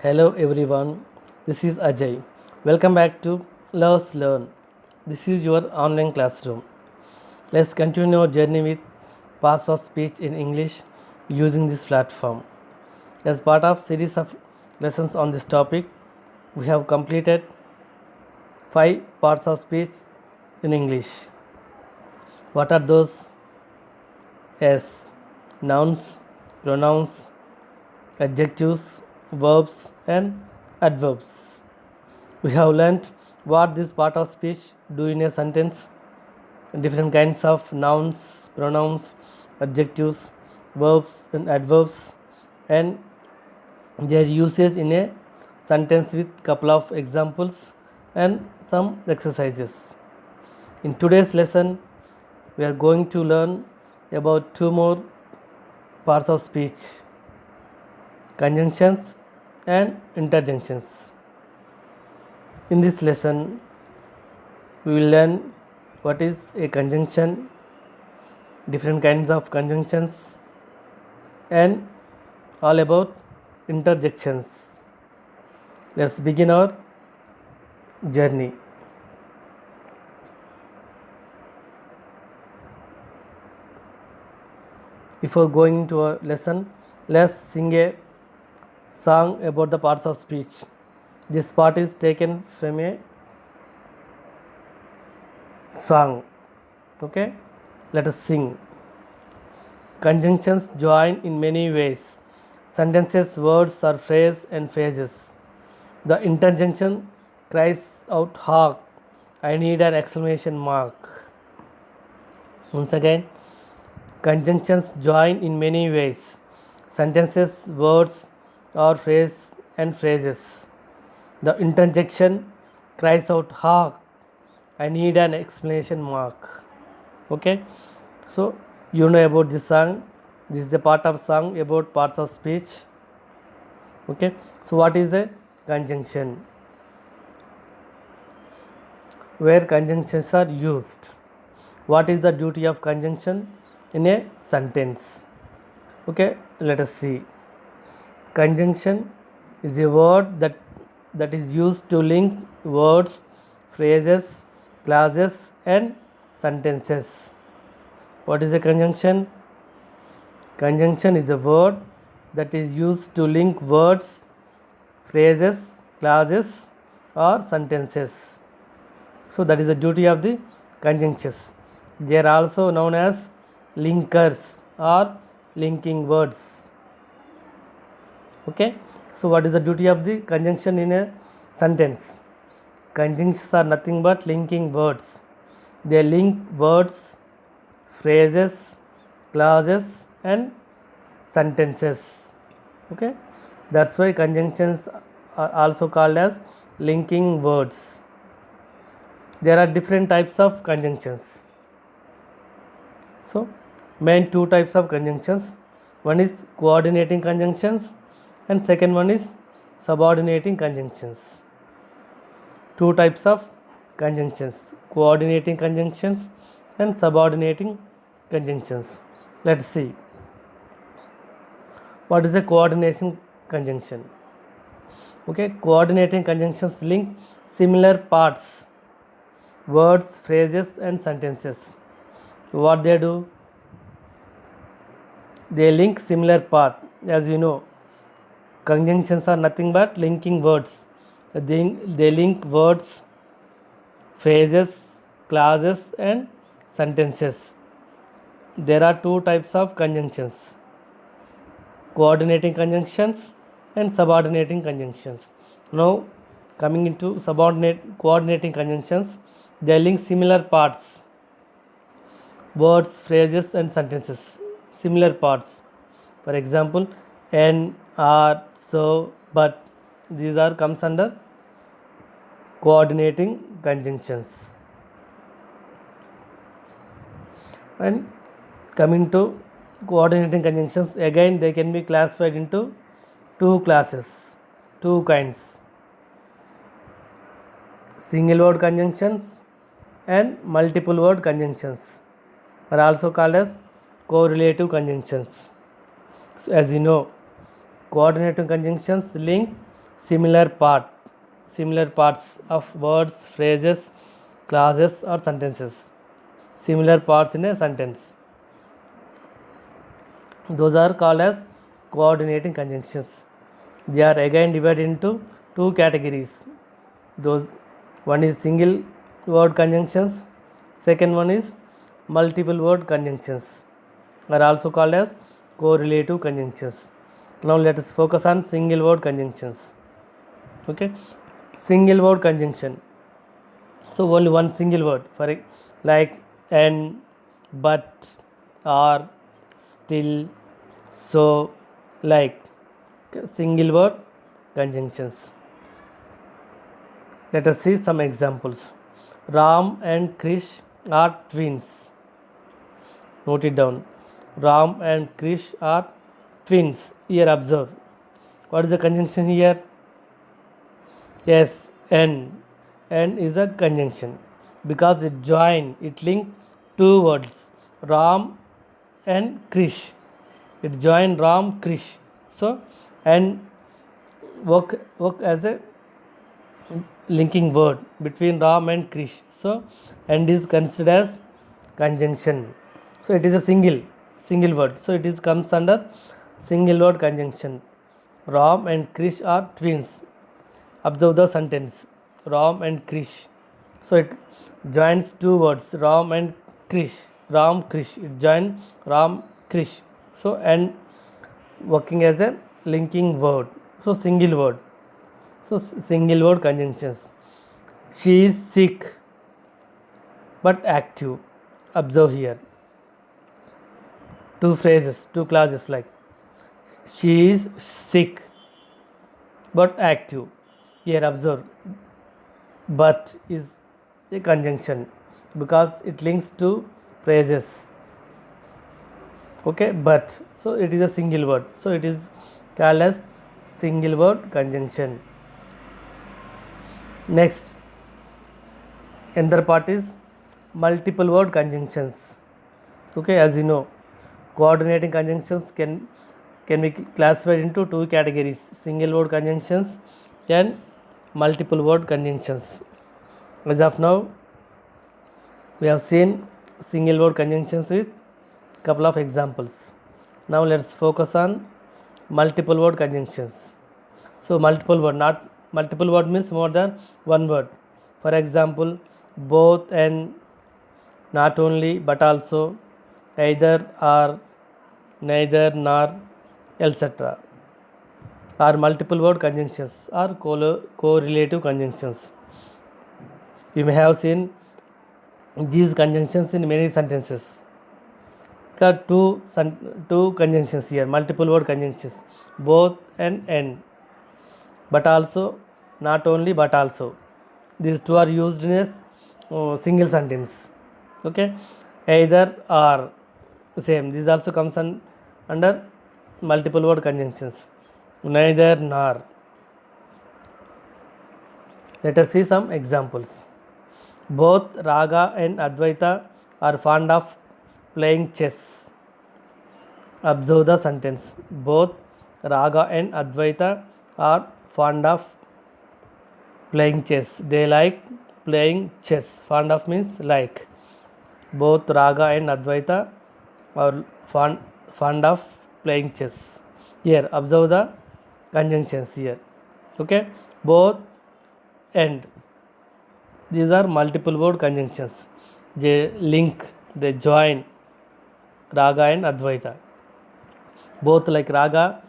Hello everyone, this is Ajay. Welcome back to Let's Learn. This is your online classroom. Let's continue our journey with parts of speech in English using this platform. As part of series of lessons on this topic, we have completed 5 parts of speech in English. What are those? As nouns, pronouns, adjectives, verbs and adverbs. We have learnt what this part of speech do in a sentence, different kinds of nouns, pronouns, adjectives, verbs and adverbs, and their usage in a sentence with couple of examples and some exercises. In today's lesson, we are going to learn about 2 more parts of speech: conjunctions and interjections. In this lesson, we will learn what is a conjunction, different kinds of conjunctions, and all about interjections. Let's begin our journey. Before going into our lesson, let's sing a song about the parts of speech. This part is taken from a song. Okay, let us sing. Conjunctions join in many ways: sentences, words or phrase and phrases. The interjection cries out, hark, I need an exclamation mark. Once again, conjunctions join in many ways: sentences, words or phrase and phrases. The interjection cries out, hark, I need an exclamation mark. Okay, so you know about this song. This is the part of song about parts of speech. Okay, so what is a conjunction? Where conjunctions are used. What is the duty of conjunction in a sentence? Okay, let us see. Conjunction is a word that is used to link words, phrases, clauses and sentences. What is a conjunction? Conjunction is a word that is used to link words, phrases, clauses or sentences. So that is the duty of the conjunctions. They are also known as linkers or linking words. Okay, so what is the duty of the conjunction in a sentence? Conjunctions are nothing but linking words. They link words, phrases, clauses and sentences. Okay, that's why conjunctions are also called as linking words. There are different types of conjunctions. So main 2 types of conjunctions. One is coordinating conjunctions and second one is subordinating conjunctions. 2 types of conjunctions: coordinating conjunctions and subordinating conjunctions. Let's see. What is a coordination conjunction? Okay, coordinating conjunctions link similar parts, words, phrases and sentences. What they do? They link similar part. As you know, conjunctions are nothing but linking words. They link words, phrases, clauses and sentences. There are 2 types of conjunctions: coordinating conjunctions and subordinating conjunctions. Now coming into coordinating conjunctions, they link similar parts, words, phrases and sentences. Similar parts. For example, and, are, so, but. These are comes under coordinating conjunctions. And coming to coordinating conjunctions, again they can be classified into 2 classes, 2 kinds: single word conjunctions and multiple word conjunctions are also called as correlative conjunctions. So as you know, coordinating conjunctions link similar part, similar parts of words, phrases, clauses or sentences. Similar parts in a sentence. Those are called as coordinating conjunctions. They are again divided into two categories. Those one is single word conjunctions, second one is multiple word conjunctions, are also called as correlative conjunctions. Now let us focus on single word conjunctions. Okay, single word conjunction. So only one single word for like and, but, or, still, so, like. Okay, single word conjunctions. Let us see some examples. Ram and Krish are twins. Note it down. Ram and Krish are twins. Here observe. What is the conjunction here? Yes, N. N is a conjunction because it join, it link two words, Ram and Krish. It join Ram, Krish. So, and work as a linking word between Ram and Krish. So, and is considered as conjunction. So, it is a single word. So, it is comes under single word conjunction. Ram and Krish are twins. Observe the sentence. Ram and Krish. So, it joins two words. Ram and Krish. Ram, Krish. It joins Ram, Krish. So, and working as a linking word. So, single word. So, single word conjunctions. She is sick but active. Observe here. Two phrases, two clauses like she is sick but active. Here observe. But is a conjunction because it links to phrases. Okay, but. So, it is a single word. So, it is called as single word conjunction. Next, another part is multiple word conjunctions. Okay, as you know, coordinating conjunctions can be classified into two categories: single word conjunctions and multiple word conjunctions. As of now, we have seen single word conjunctions with couple of examples. Now let's focus on multiple word conjunctions. So multiple word means more than one word. For example, both and, not only but also, either or, neither nor, etc. are multiple word conjunctions or correlative conjunctions. You may have seen these conjunctions in many sentences. There are two conjunctions here, multiple word conjunctions, both and, but also, not only but also. These two are used in a single sentence. Okay, either or, same. This also comes under multiple word conjunctions. Neither nor. Let us see some examples. Both Raga and Advaita are fond of playing chess. Observe the sentence. Both Raga and Advaita are fond of playing chess. They like playing chess. Fond of means like. Both Raga and Advaita are fond of playing chess. Here, observe the conjunctions here. Okay, both and. These are multiple word conjunctions. They link, they join Raga and Advaita. Both like Raga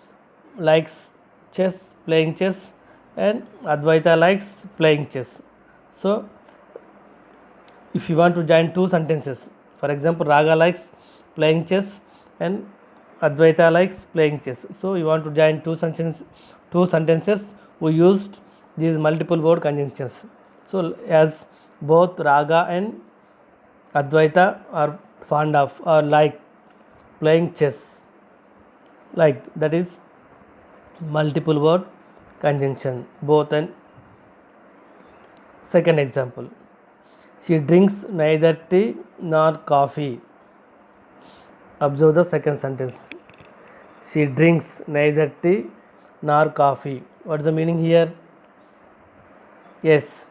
likes chess, playing chess, and Advaita likes playing chess. So, if you want to join two sentences, for example, Raga likes playing chess and Advaita likes playing chess. So, you want to join two sentences, we used these multiple word conjunctions. So, as both Raga and Advaita are fond of or like playing chess, like that is multiple word conjunction, both and. Second example, she drinks neither tea nor coffee. Observe the second sentence. She drinks neither tea nor coffee. What's the meaning here? Yes,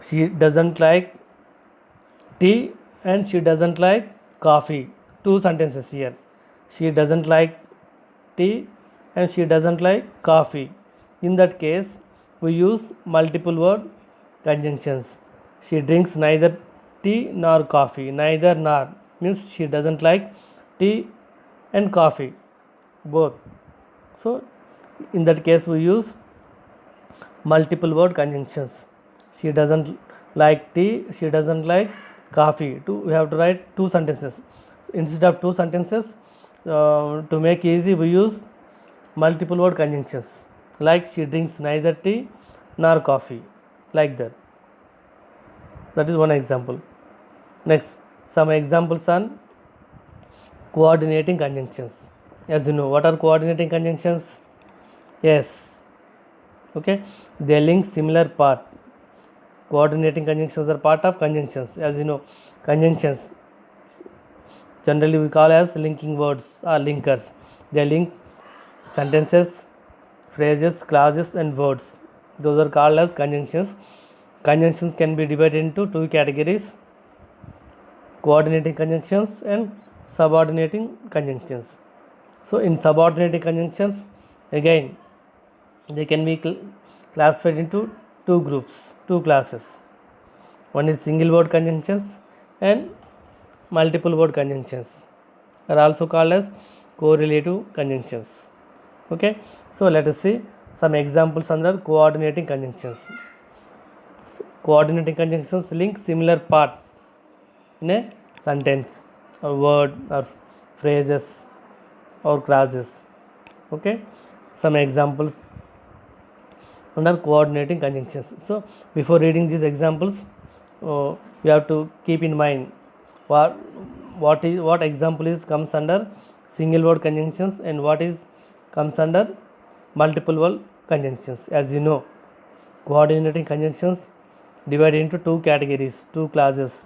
she doesn't like tea and she doesn't like coffee. Two sentences here. She doesn't like tea and she doesn't like coffee. In that case, we use multiple word conjunctions. She drinks neither tea nor coffee. Neither nor means she doesn't like tea and coffee both. So in that case we use multiple word conjunctions. She doesn't like tea, she doesn't like coffee. We have to write two sentences. So instead of two sentences, to make easy, we use multiple word conjunctions. Like she drinks neither tea nor coffee. Like that. That is one example. Next, some examples on coordinating conjunctions. As you know, what are coordinating conjunctions? Yes. Okay, they link similar part. Coordinating conjunctions are part of conjunctions. As you know, conjunctions generally we call as linking words or linkers. They link sentences, phrases, clauses and words. Those are called as conjunctions. Conjunctions can be divided into two categories: coordinating conjunctions and subordinating conjunctions. So in subordinating conjunctions, again they can be classified into two groups, two classes. One is single word conjunctions and multiple word conjunctions are also called as correlative conjunctions. Okay, so let us see some examples under coordinating conjunctions. Coordinating conjunctions link similar parts in a sentence, a word or phrases or clauses. Okay, some examples under coordinating conjunctions. So before reading these examples, we have to keep in mind what example is comes under single word conjunctions and what is comes under multiple word conjunctions. As you know, coordinating conjunctions divided into two categories, two classes: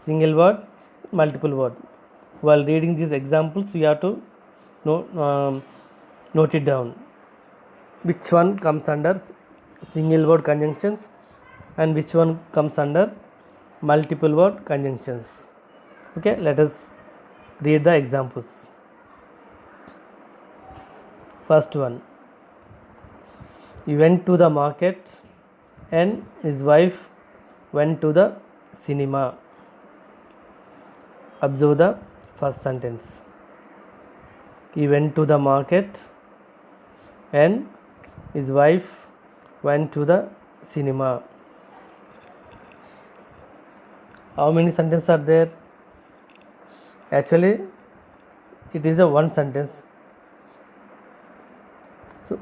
single word, multiple word. While reading these examples, you have to note it down. Which one comes under single word conjunctions and which one comes under multiple word conjunctions. Okay, let us read the examples. First one, he went to the market and his wife went to the cinema. Observe the first sentence. He went to the market and his wife went to the cinema. How many sentences are there? Actually, it is a one sentence. So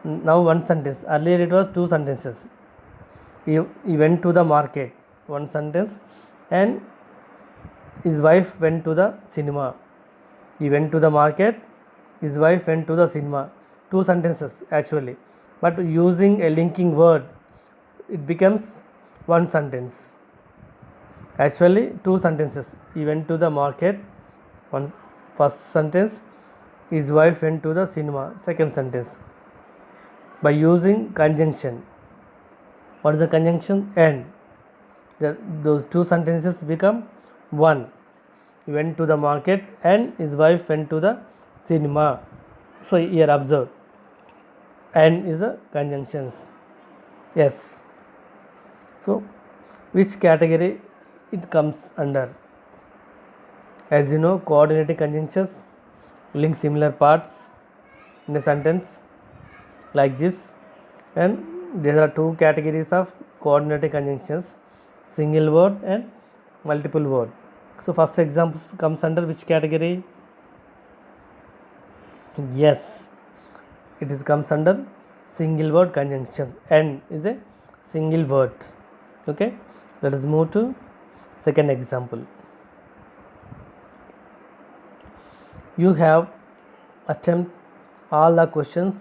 now one sentence. Earlier it was two sentences. He went to the market, one sentence, and his wife went to the cinema. He went to the market, his wife went to the cinema. Two sentences actually, but using a linking word, it becomes one sentence. Actually, two sentences. He went to the market, one first sentence. His wife went to the cinema, second sentence. By using conjunction. What is the conjunction? And. Those two sentences become one. He went to the market and his wife went to the cinema. So here observe. And is the conjunctions. Yes. So which category it comes under? As you know, coordinating conjunctions link similar parts in a sentence like this, and there are two categories of coordinating conjunctions: single word and multiple word. So first example comes under which category? Yes, it is comes under single word conjunction. And is a single word. Okay, let us move to second example. You have attempt all the questions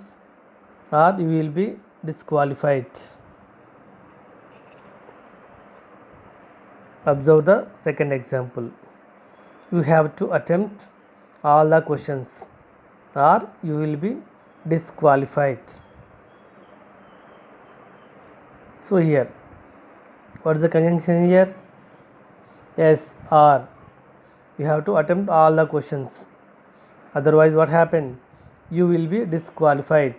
or you will be disqualified. Observe the second example. You have to attempt all the questions or you will be disqualified. So here, what is the conjunction here? Yes, or. You have to attempt all the questions. Otherwise, what happen? You will be disqualified.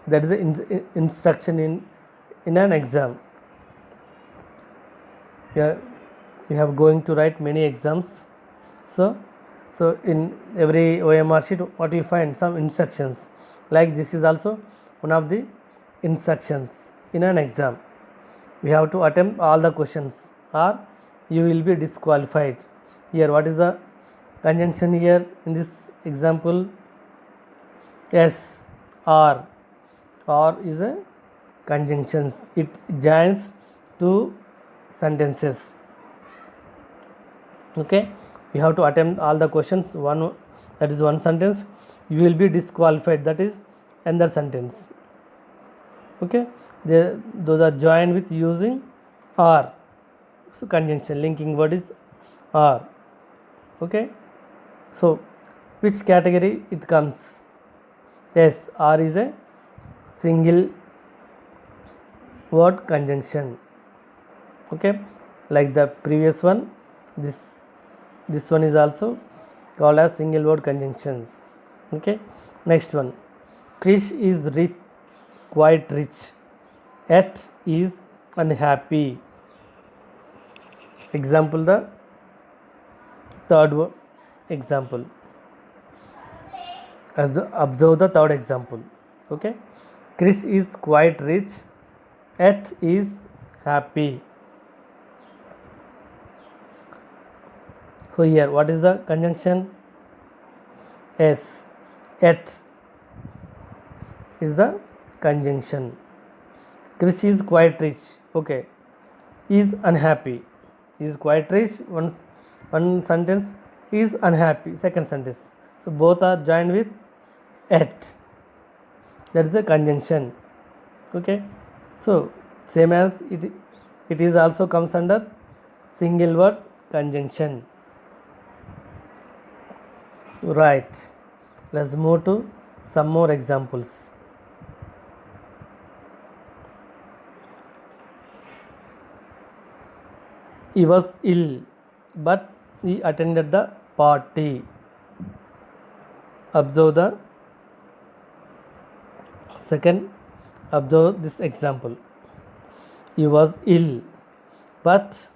That is the instruction in an exam. You have going to write many exams. So in every OMR sheet, what you find? Some instructions. Like this is also one of the instructions in an exam. We have to attempt all the questions, or you will be disqualified. Here, what is the conjunction here in this example? Yes, or. Or is a conjunction. It joins two sentences. Okay, you have to attempt all the questions. One, that is one sentence. You will be disqualified, that is another sentence. Okay, those are joined with using or. So conjunction, linking word is or. Okay, so which category it comes? Yes, or is a single word conjunction. Okay, like the previous one, this one is also called as single word conjunctions. Okay, next one, Krish is rich, quite rich, yet is unhappy. Example, the third example. As observe the third example. Okay, Krish is quite rich, yet is happy. So here, what is the conjunction? Yes, yet is the conjunction. Krish is quite rich. Okay, is unhappy. Is quite rich. One sentence is unhappy. Second sentence. So both are joined with yet. That is the conjunction. Okay. So same as it is also comes under single word conjunction. Right. Let's move to some more examples. He was ill, but he attended the party. Observe the second. Observe this example. He was ill, but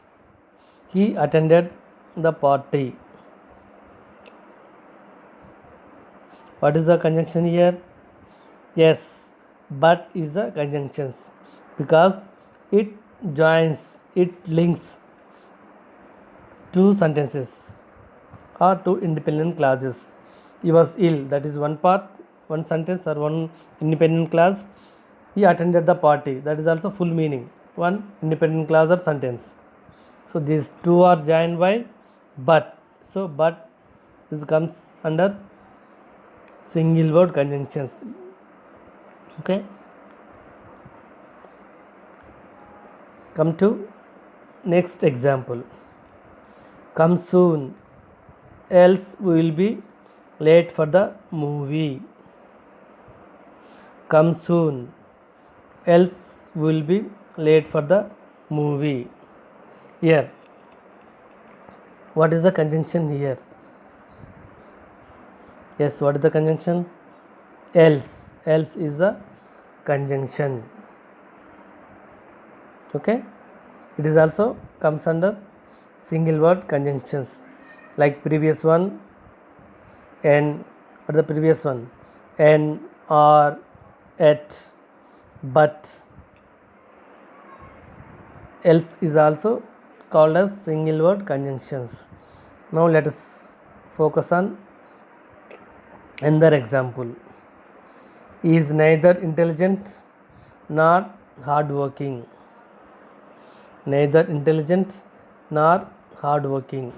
he attended the party. What is the conjunction here? Yes, but is the conjunction because it joins, it links two sentences or two independent clauses. He was ill, that is one part, one sentence or one independent clause. He attended the party, that is also full meaning, one independent clause or sentence. So these two are joined by but. So but this comes under single word conjunctions. Okay, come to next example. Come soon, else we will be late for the movie. Come soon, else we will be late for the movie. Here, what is the conjunction here? Yes, what is the conjunction? Else. Else is the conjunction. Okay, it is also comes under single word conjunctions, like previous one and what the previous one, and, or, at, but. Else is also called as single word conjunctions. Now let us focus on another example. He is neither intelligent nor hardworking. Neither intelligent nor hardworking.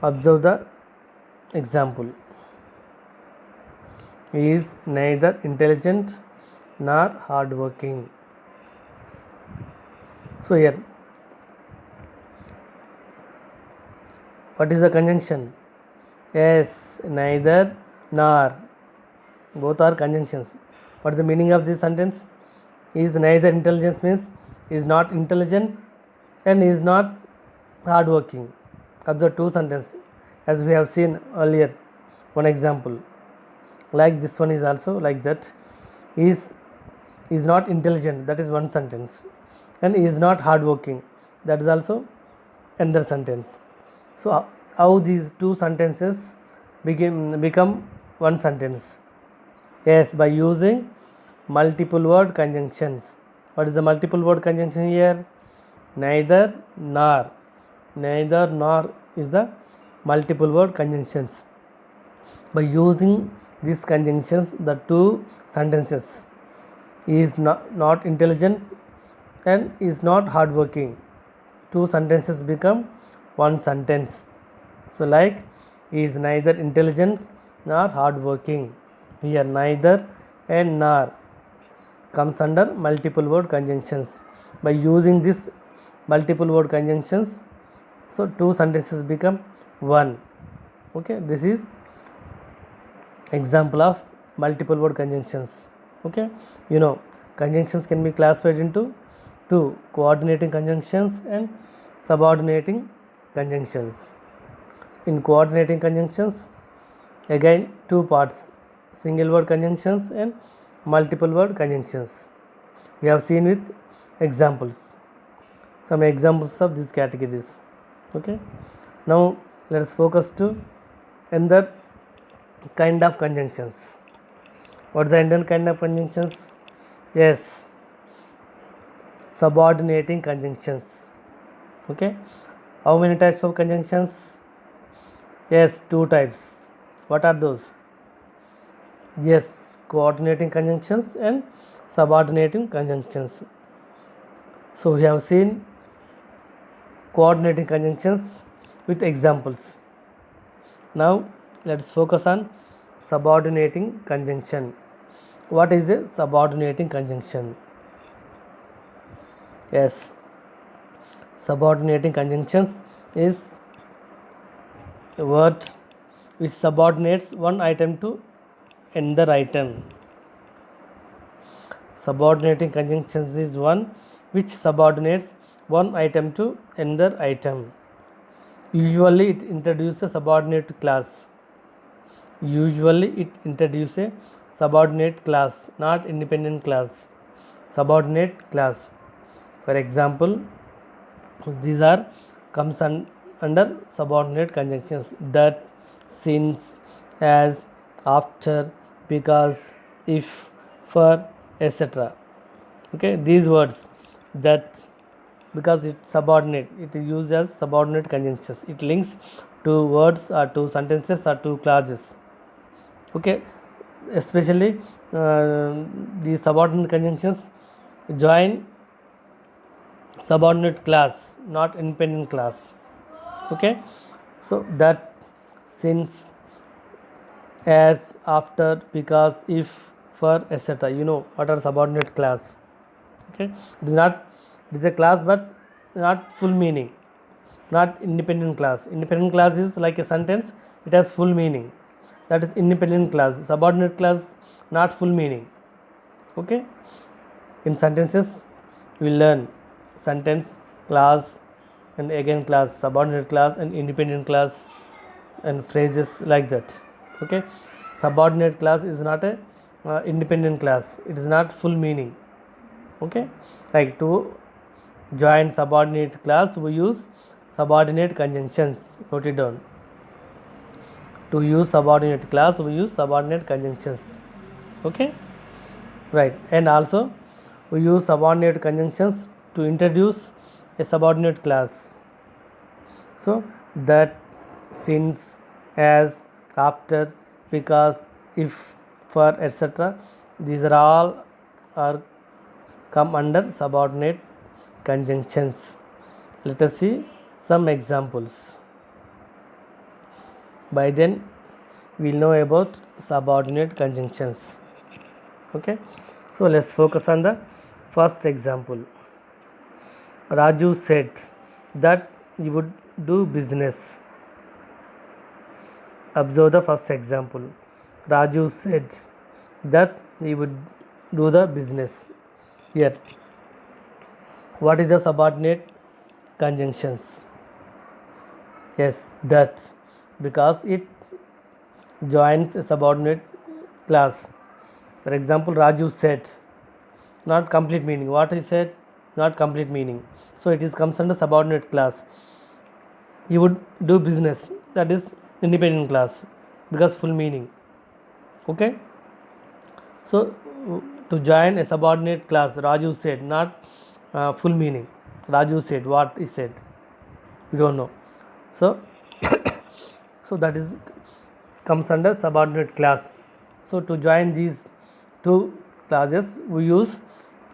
Observe the example. He is neither intelligent nor hardworking. So here, what is the conjunction? Yes, neither nor. Both are conjunctions. What is the meaning of this sentence? Is neither intelligence means is not intelligent and is not hardworking. Observe two sentences as we have seen earlier. One example, like this one is also like that. Is not intelligent, that is one sentence, and is not hardworking, that is also another sentence. So how these two sentences become one sentence? Yes, by using multiple word conjunctions. What is the multiple word conjunction here? Neither nor. Neither nor is the multiple word conjunctions. By using these conjunctions, the two sentences is not intelligent and is not hardworking. Two sentences become one sentence. So like is neither intelligent nor hardworking. Here neither and nor comes under multiple word conjunctions. By using this multiple word conjunctions, so two sentences become one. Okay, this is example of multiple word conjunctions. Okay, conjunctions can be classified into two: coordinating conjunctions and subordinating conjunctions. In coordinating conjunctions, again two parts: single word conjunctions and multiple word conjunctions. We have seen with examples, some examples of these categories. Okay, now let us focus to another kind of conjunctions. What is the Indian kind of conjunctions? Yes, subordinating conjunctions. Okay, how many types of conjunctions? Yes, two types. What are those? Yes, coordinating conjunctions and subordinating conjunctions. So we have seen coordinating conjunctions with examples. Now let's focus on subordinating conjunction. What is a subordinating conjunction? Yes, subordinating conjunctions is a word which subordinates one item to another item. Subordinating conjunctions is one which subordinates one item to another item. Usually it introduces a subordinate class. Usually it introduces a subordinate class, not independent class. Subordinate class. For example, these are comes under subordinate conjunctions: that, since, as, after, because, if, for, etc. Okay, these words, that, because it's subordinate, it is used as subordinate conjunctions. It links two words or two sentences or two clauses. Okay, especially these subordinate conjunctions join subordinate class, not independent class. Okay, so that, since, as, after, because, if, for, etc. What are subordinate class? Okay, it is a class but not full meaning, not independent class. Independent class is like a sentence, it has full meaning, that is independent class. Subordinate class not full meaning. Okay, in sentences we learn sentence, class, and again class, subordinate class and independent class, and phrases like that. Okay, subordinate class is not a independent class, it is not full meaning. Okay, like to join subordinate class we use subordinate conjunctions. Note it down. To use subordinate class we use subordinate conjunctions. Okay, right. And also we use subordinate conjunctions to introduce a subordinate class. So that, since, as, after, because, if, for, etc. These are all are come under subordinate conjunctions. Let us see some examples. By then we will know about subordinate conjunctions. Okay, so let's focus on the first example. Raju said that he would do business. Observe the first example. Raju said that he would do the business. Here, what is the subordinate conjunctions? Yes, that, because it joins a subordinate class. For example, Raju said, not complete meaning. What he said, not complete meaning. So it is comes under subordinate class. He would do business, that is independent class, because full meaning. Okay. So to join a subordinate class, Raju said, not full meaning. Raju said, what he said, we don't know. So so that is comes under subordinate class. So to join these two classes we use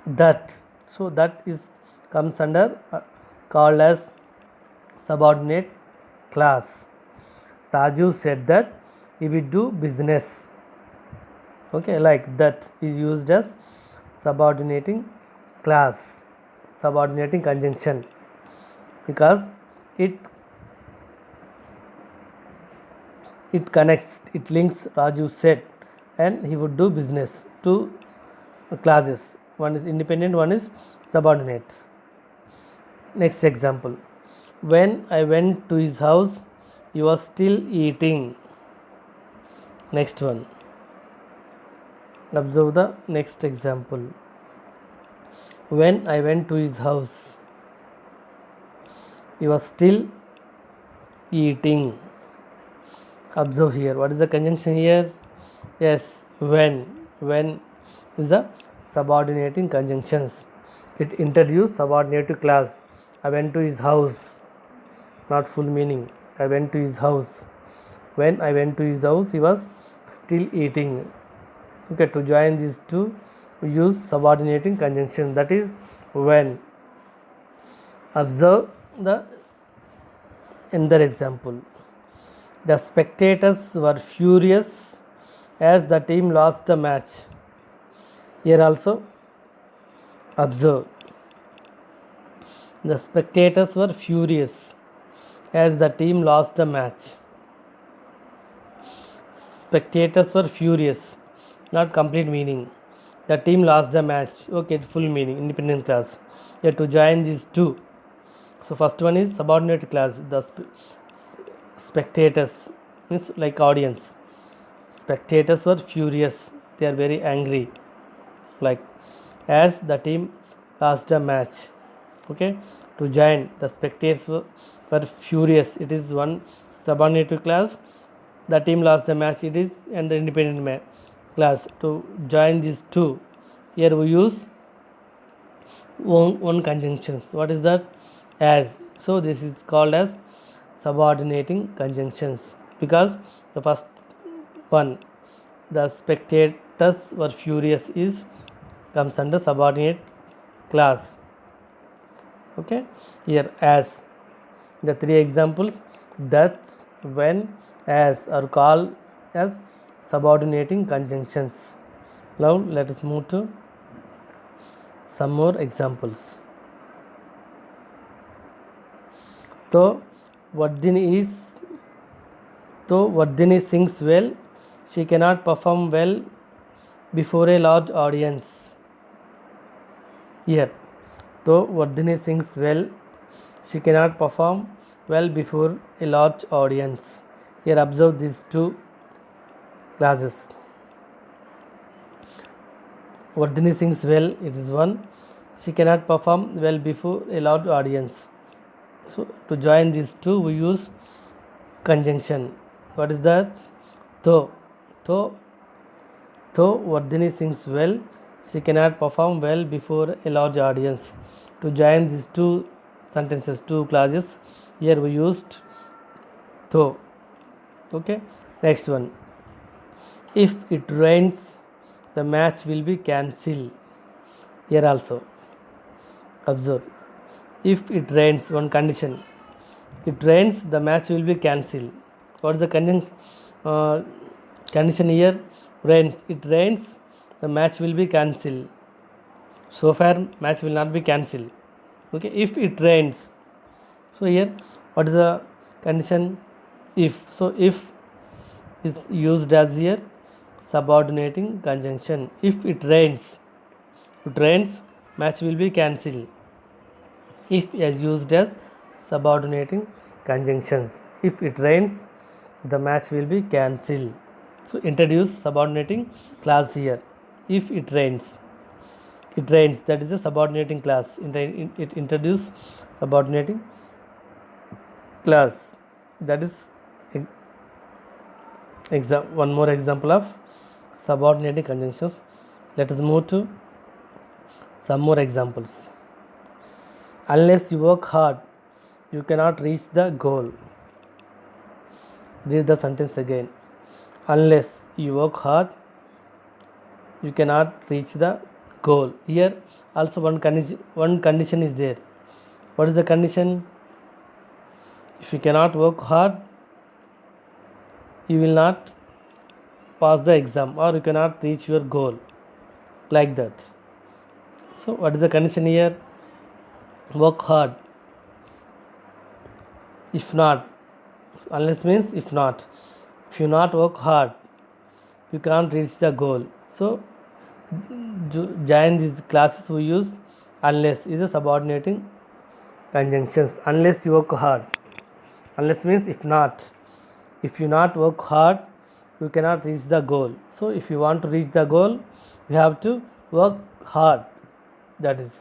that. So that is comes under called as subordinate class. Raju said that he will do business. Okay, like that is used as subordinating class, subordinating conjunction, because it connects, it links Raju said and he would do business. Two classes, one is independent, one is subordinate. Next example, when I went to his house he was still eating. Next one, observe the next example, when I went to his house he was still eating. Observe here, what is the conjunction here? Yes, when is the subordinating conjunctions. It introduces subordinate class. I went to his house, not full meaning. I went to his house. When I went to his house he was still eating. Okay, to join these two we use subordinating conjunction, that is when. Observe the another example, the spectators were furious as the team lost the match. Here also observe, the spectators were furious as the team lost the match. Spectators were furious, not complete meaning. The team lost the match. Okay, full meaning, independent class. Here to join these two. So first one is subordinate class. The spectators means like audience. Spectators were furious. They are very angry. Like as the team lost a match. Okay, to join the spectators were furious. It is one subordinate class. The team lost the match. It is and the independent class. To join these two, here we use one conjunctions. What is that? As. So this is called as subordinating conjunctions, because the first one, the spectators were furious, is comes under subordinate class. Okay, here as. The three examples, that, when, as are called as subordinating conjunctions. Now let us move to some more examples. So Vardhini sings well, she cannot perform well before a large audience. Here, though Vardhini sings well, she cannot perform well before a large audience. Here observe these two classes. Vardhini sings well, it is one. She cannot perform well before a large audience. So to join these two we use conjunction. What is that? Though Vardhini sings well, she cannot perform well before a large audience. To join these two sentences, two clauses, here we used though. Okay, next one, if it rains the match will be cancelled. Here also observe, if it rains, one condition, it rains the match will be cancelled. What is the condition here? Rains, it rains the match will be cancelled. So far match will not be cancelled. Okay, if it rains, so here what is the condition? If. So if is used as here subordinating conjunction. If it rains, match will be cancelled. If is used as subordinating conjunctions. If it rains, the match will be cancelled. So introduce subordinating clause here. If it rains, that is a subordinating clause. It introduce subordinating clause. That is one more example of subordinating conjunctions. Let us move to some more examples. Unless you work hard, you cannot reach the goal. Read the sentence again. Unless you work hard, you cannot reach the goal. Here also one condition is there. What is the condition? If you cannot work hard, you will not pass the exam or you cannot reach your goal, like that. So what is the condition here? Work hard. If not, unless means if not. If you not work hard, you can't reach the goal. So join these classes we use unless is a subordinating conjunctions. Unless you work hard. Unless means if not. If you not work hard, you cannot reach the goal. So if you want to reach the goal, you have to work hard. That is,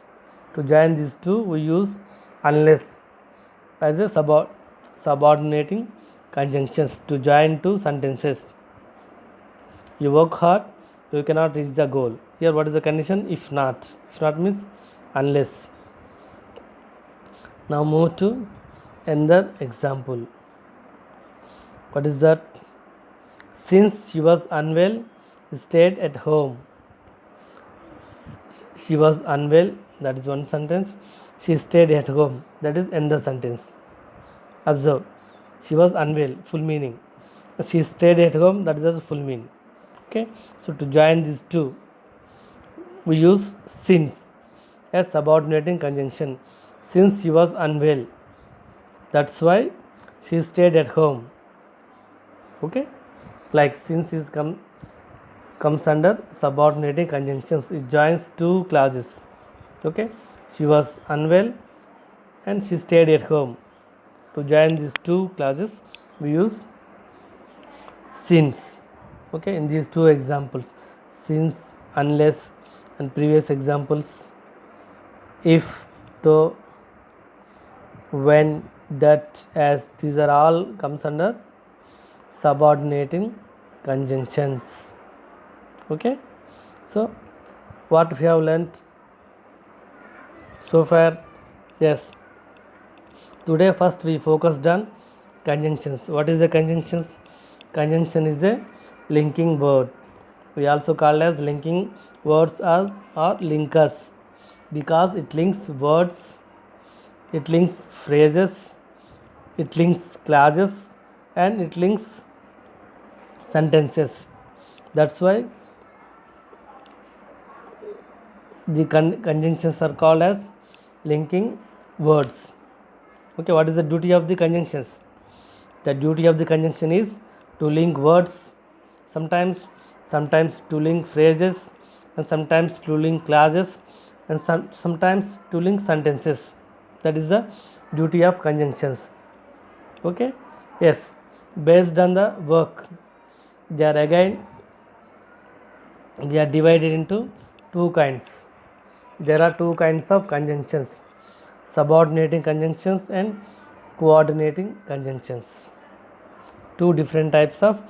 to join these two we use unless as a subordinating conjunctions to join two sentences. You work hard, you cannot reach the goal. Here what is the condition? If not. If not means unless. Now move to another example. What is that? Since she was unwell, she stayed at home. She was unwell, that is one sentence. She stayed at home, that is another sentence. Observe, she was unwell, full meaning. She stayed at home, that is also full meaning. Okay, so to join these two, we use since as subordinating conjunction. Since she was unwell, that's why she stayed at home. Okay, like since is comes under subordinating conjunctions. It joins two clauses. Okay, she was unwell and she stayed at home. To join these two clauses, we use since. Okay, in these two examples, since, unless, and previous examples, if, though, when, that, as, these are all comes under subordinating conjunctions. Okay, so what we have learnt so far? Yes, today first we focused on conjunctions. What is the conjunctions? Conjunction is a linking word. We also call as linking words or linkers, because it links words, it links phrases, it links clauses, and it links sentences. That's why the conjunctions are called as linking words. Okay, what is the duty of the conjunctions? The duty of the conjunction is to link words, sometimes to link phrases, and sometimes to link clauses, and sometimes to link sentences. That is the duty of conjunctions. Okay, yes, based on the work, they are divided into two kinds. There are two kinds of conjunctions: subordinating conjunctions and coordinating conjunctions. Two different types of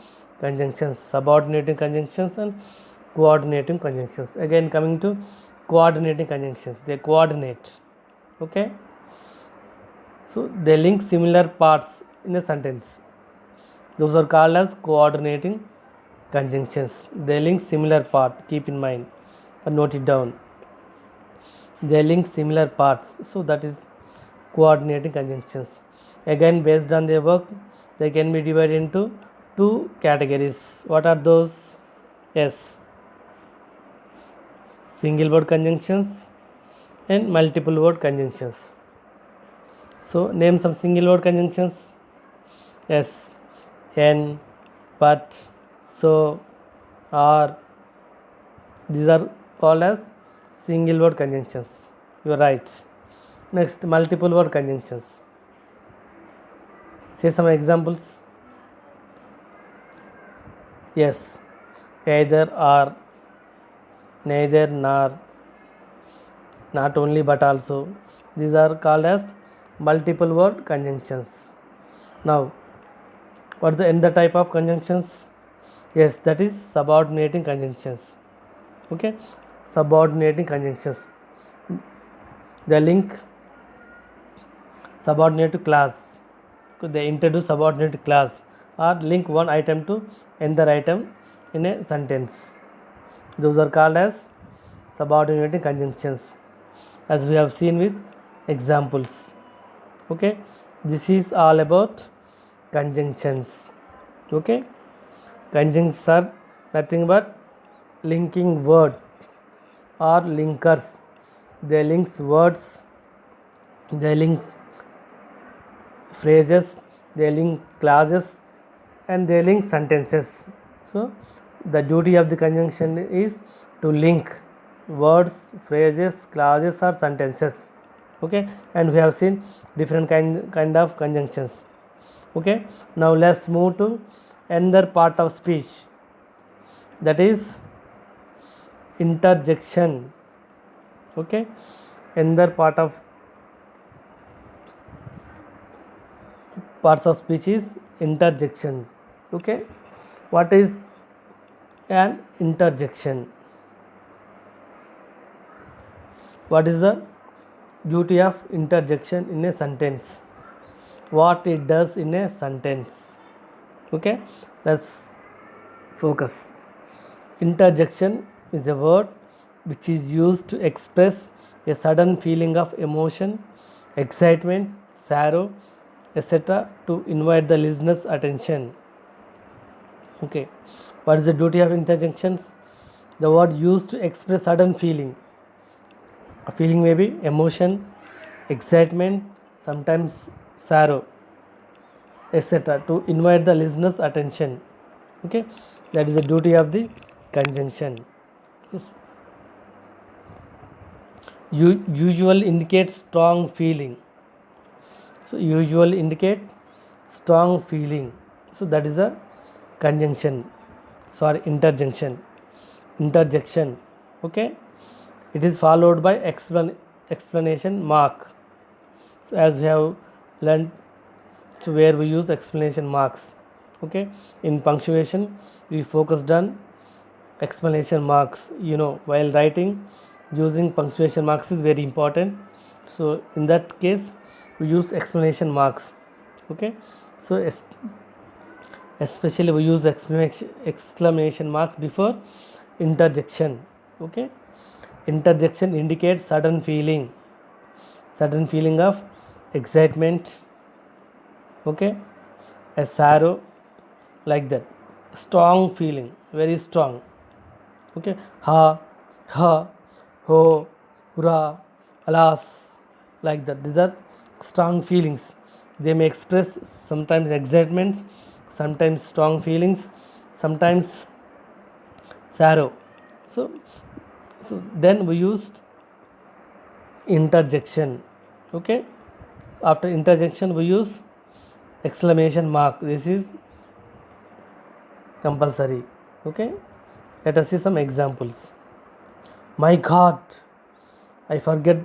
conjunctions: subordinating conjunctions and coordinating conjunctions. Again, coming to coordinating conjunctions, they coordinate. Okay, so they link similar parts in a sentence. Those are called as coordinating conjunctions. They link similar part. Keep in mind and note it down. They link similar parts, so that is coordinating conjunctions. Again, based on their work, they can be divided into two categories. What are those? Yes, single word conjunctions and multiple word conjunctions. So name some single word conjunctions. Yes, and, but, so, or these are called as single word conjunctions. You are right. Next, multiple word conjunctions. Say some examples. Yes, either or, neither nor, not only but also. These are called as multiple word conjunctions. Now, what is the another type of conjunctions? Yes, that is subordinating conjunctions. Okay, subordinating conjunctions. They link subordinate to class. They introduce subordinate to class or link one item to another item in a sentence. Those are called as subordinating conjunctions, as we have seen with examples. Okay, this is all about conjunctions. Okay, conjunctions are nothing but linking word or linkers. They links words, they link phrases, they link clauses, and they link sentences. So the duty of the conjunction is to link words, phrases, clauses or sentences. Okay, and we have seen different kind of conjunctions. Okay, now let's move to another part of speech, that is interjection. Okay, another parts of speech is interjection. Okay, what is an interjection? What is the duty of interjection in a sentence? What it does in a sentence? Okay, let's focus. Interjection is a word which is used to express a sudden feeling of emotion, excitement, sorrow, etc., to invite the listener's attention. Okay, what is the duty of interjections? The word used to express sudden feeling. A feeling may be emotion, excitement, sometimes sorrow, etc., to invite the listener's attention. Okay, that is the duty of the conjunction. Usual indicates strong feeling. So usual indicate strong feeling. So that is a conjunction. Sorry, interjection. Interjection. Okay, it is followed by explanation mark. So as we have learned, so where we use explanation marks. Okay, in punctuation we focused on explanation marks. While writing, using punctuation marks is very important. So in that case we use explanation marks. Okay, so especially we use exclamation marks before interjection. Okay, interjection indicates sudden feeling of excitement, okay, a sorrow, like that, strong feeling, very strong. Okay, ha, ho, hurrah, alas, like that. These are strong feelings. They may express sometimes excitement, sometimes strong feelings, sometimes sorrow. So then we used interjection. Okay, after interjection we use exclamation mark. This is compulsory. Okay, let us see some examples. My God, I forget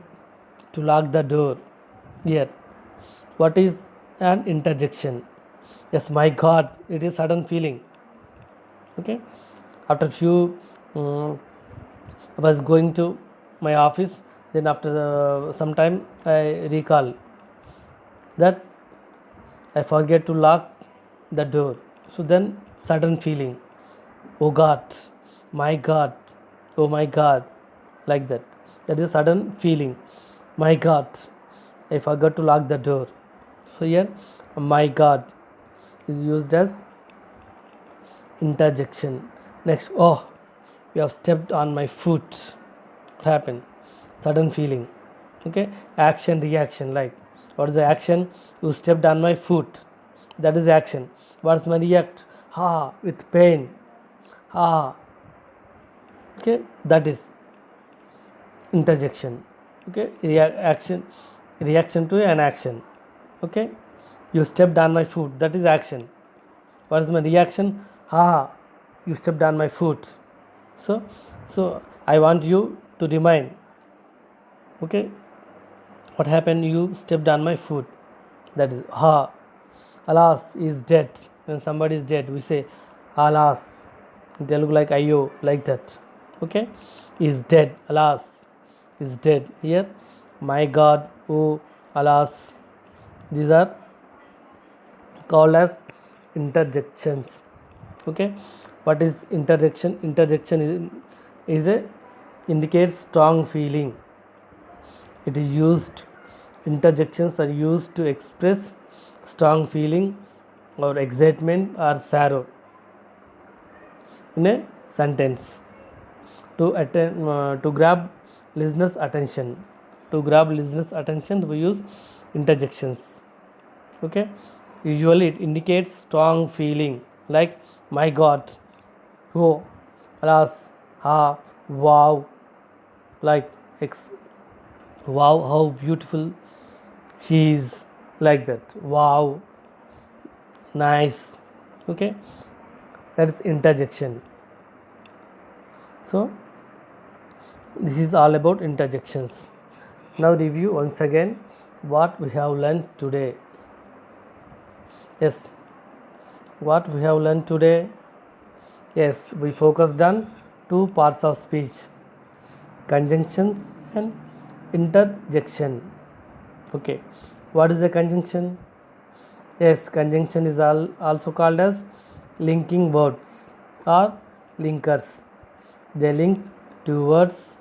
to lock the door. Here, what is an interjection? Yes, my God, it is sudden feeling. Okay, after few I was going to my office, then after some time I recall that I forget to lock the door. So then sudden feeling, oh God, my God, oh my God, like that. That is sudden feeling. My God, I forgot to lock the door. So here, my God is used as interjection. Next, oh, you have stepped on my foot. What happened? Sudden feeling. Okay, action, reaction. Like, what is the action? You stepped on my foot. That is action. What's my react? Ha, with pain. Ha, Okay, that is interjection. Okay, reaction to an action. Okay, you stepped on my foot, that is action. What is my reaction? Ha, you stepped on my foot. So I want you to remind. Okay, what happened? You stepped on my foot, that is ha. Alas is dead. When somebody is dead, we say alas. They look like ayo, like that. Okay, is dead. Alas is dead. Here, my God, oh, alas. These are called as interjections. Okay, what is interjection? Is a indicates strong feeling. It is used. Interjections are used to express strong feeling or excitement or sorrow in a sentence to grab listeners' attention. To grab listeners' attention, we use interjections. Okay, usually it indicates strong feeling like my God, oh, alas, ha, wow, like wow, how beautiful she is, like that. Wow, nice. Okay, that is interjection. So this is all about interjections. Now review once again what we have learned today. Yes, what we have learned today. Yes, we focused on two parts of speech, conjunctions and interjection. Okay, what is a conjunction? Yes, conjunction is also called as linking words or linkers. They link two words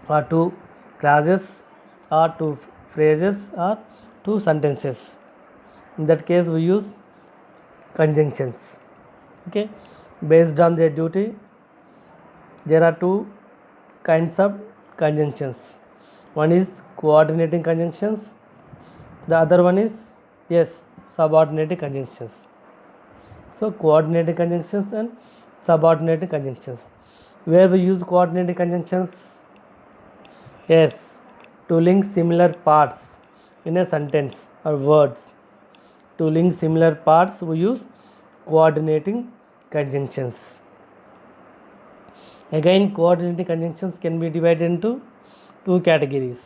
or two clauses or two phrases or two sentences. In that case, we use conjunctions. Okay, based on their duty, there are two kinds of conjunctions. One is coordinating conjunctions, the other one is, yes, subordinating conjunctions. So coordinating conjunctions and subordinating conjunctions. Where we use coordinating conjunctions? Yes, to link similar parts in a sentence or words. To link similar parts, we use coordinating conjunctions. Again, coordinating conjunctions can be divided into two categories.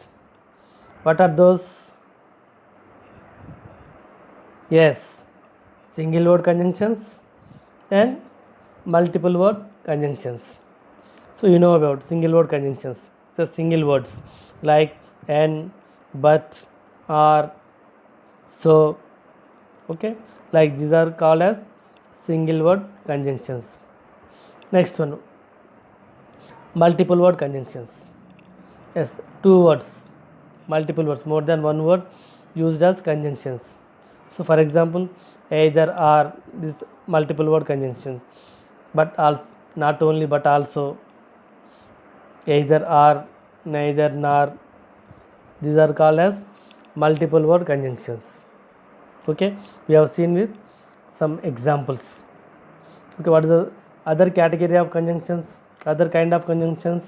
What are those? Yes, single word conjunctions and multiple word conjunctions. So you know about single word conjunctions. So single words like and, but, or, so. Okay, like these are called as single word conjunctions. Next one, multiple word conjunctions. Yes, two words, multiple words, more than one word used as conjunctions. So for example, either or, this multiple word conjunction, but also, not only but also, either or, neither nor, these are called as multiple word conjunctions. Okay, we have seen with some examples. Okay, what is the other category of conjunctions, other kind of conjunctions?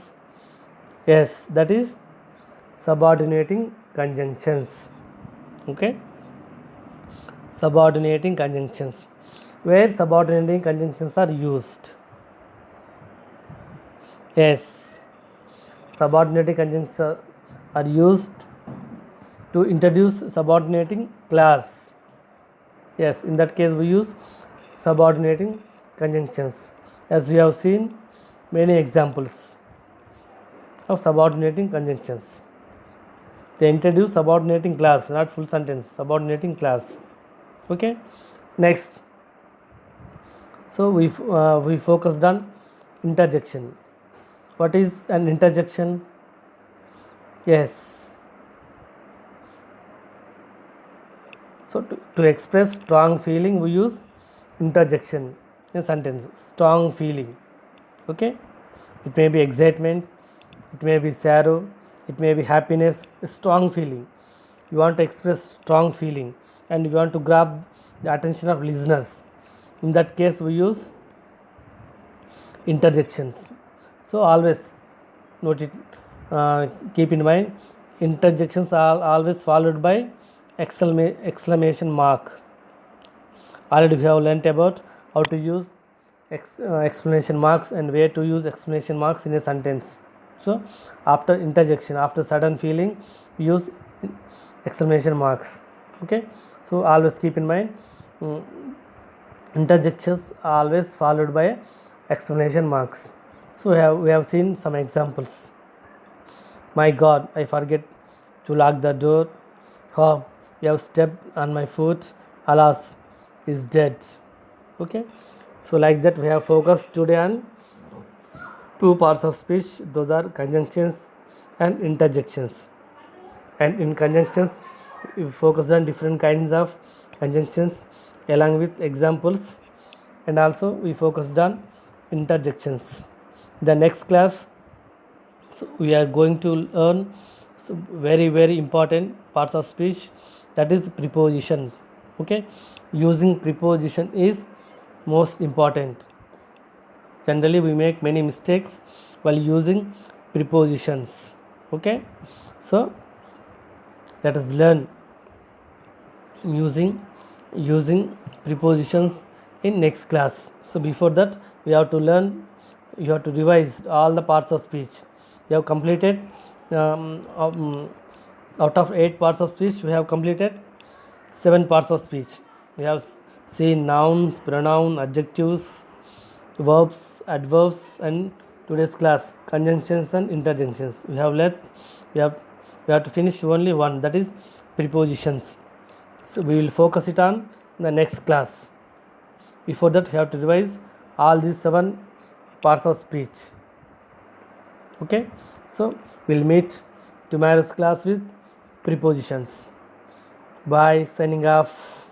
Yes, that is subordinating conjunctions. Okay, subordinating conjunctions, where subordinating conjunctions are used. Yes, subordinating conjunctions are used to introduce subordinating clause. Yes, in that case we use subordinating conjunctions, as we have seen many examples of subordinating conjunctions. They introduce subordinating clause, not full sentence, subordinating clause. Okay, next, so we focused on interjection. What is an interjection? Yes, so to express strong feeling, we use interjection in a sentence. Strong feeling. Okay, it may be excitement, it may be sorrow, it may be happiness, a strong feeling. You want to express strong feeling and you want to grab the attention of listeners. In that case, we use interjections. So always note it, keep in mind, interjections are always followed by exclamation mark. Already we have learnt about how to use exclamation marks and where to use exclamation marks in a sentence. So after interjection, after sudden feeling, use exclamation marks. Okay, so always keep in mind, interjections are always followed by exclamation marks. So we have seen some examples. My God, I forget to lock the door. Oh, you have stepped on my foot. Alas, is dead. Okay, so like that we have focused today on two parts of speech. Those are conjunctions and interjections. And in conjunctions, we focus on different kinds of conjunctions along with examples, and also we focused on interjections. The next class, so we are going to learn very important parts of speech, that is prepositions. Okay, using preposition is most important. Generally we make many mistakes while using prepositions. Okay, so let us learn using prepositions in next class. So before that we have to learn, you have to revise all the parts of speech. You have completed out of 8 parts of speech, we have completed 7 parts of speech. We have seen nouns, pronoun, adjectives, verbs, adverbs, and today's class conjunctions and interjections. We have to finish only one, that is prepositions. So we will focus it on the next class. Before that you have to revise all these 7 parts of speech. Okay, so we'll meet tomorrow's class with prepositions. Bye, signing off.